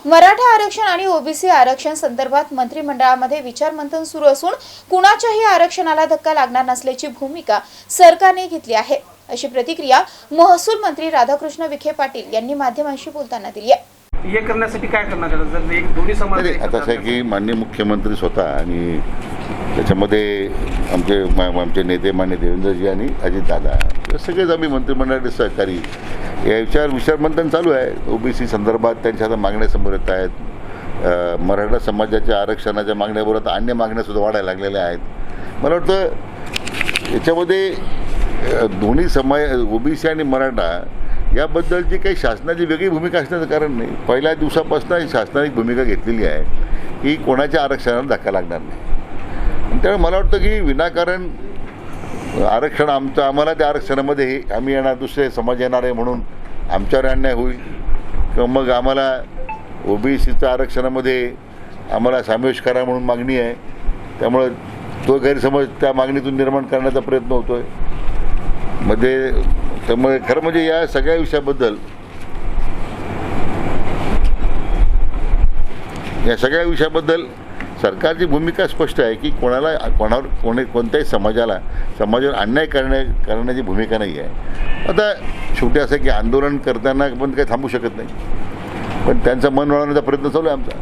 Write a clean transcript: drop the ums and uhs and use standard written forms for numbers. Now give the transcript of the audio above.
मराठा आरक्षण आणि ओबीसी आरक्षण संदर्भात मंत्रिमंडळामध्ये विचारमंथन सुरू असून कुणाच्याही आरक्षणाला धक्का लागणार नसल्याची भूमिका सरकारने घेतली आहे, अशी प्रतिक्रिया महसूल मंत्री राधाकृष्ण विखे पाटील यांनी माध्यमांशी बोलताना दिली आहे. हे करण्यासाठी काय करणार जर एक दोन्ही समाज आता असं आहे की माननीय मुख्यमंत्री स्वतः आणि त्याच्यामध्ये आमचे नेते मान्य देवेंद्रजी आणि अजितदादा सगळेच आम्ही मंत्रिमंडळाचे सहकारी या विचारमंथन चालू आहे. ओबीसी संदर्भात त्यांच्या आता मागण्या समोर येत आहेत. मराठा समाजाच्या आरक्षणाच्या मागण्याबरोबर आता अन्य मागण्यासुद्धा वाढायला लागलेल्या आहेत. मला वाटतं याच्यामध्ये दोन्ही समाज ओबीसी आणि मराठा याबद्दलची काही शासनाची वेगळी भूमिका असण्याचं कारण नाही. पहिल्या दिवसापासून शासनाने भूमिका घेतलेली आहे की कोणाच्या आरक्षणाला धक्का लागणार नाही. त्यामुळे मला वाटतं की विनाकारण आरक्षण आम्हाला त्या आरक्षणामध्ये आम्ही येणार दुसरे समाज येणार आहे म्हणून आमच्यावर अन्याय होईल किंवा मग आम्हाला ओबीसीच्या आरक्षणामध्ये आम्हाला समावेश करा म्हणून मागणी आहे. त्यामुळं तो गैरसमज त्या मागणीतून निर्माण करण्याचा प्रयत्न होतो आहे त्यामुळे खरं म्हणजे या सगळ्या विषयाबद्दल सरकारची भूमिका स्पष्ट आहे की कोणत्याही समाजावर अन्याय करण्याची भूमिका नाही आहे. आता शेवटी असं की आंदोलन करताना पण काही थांबू शकत नाही, पण त्यांचं मन वळवण्याचा प्रयत्न चालू आहे आमचा.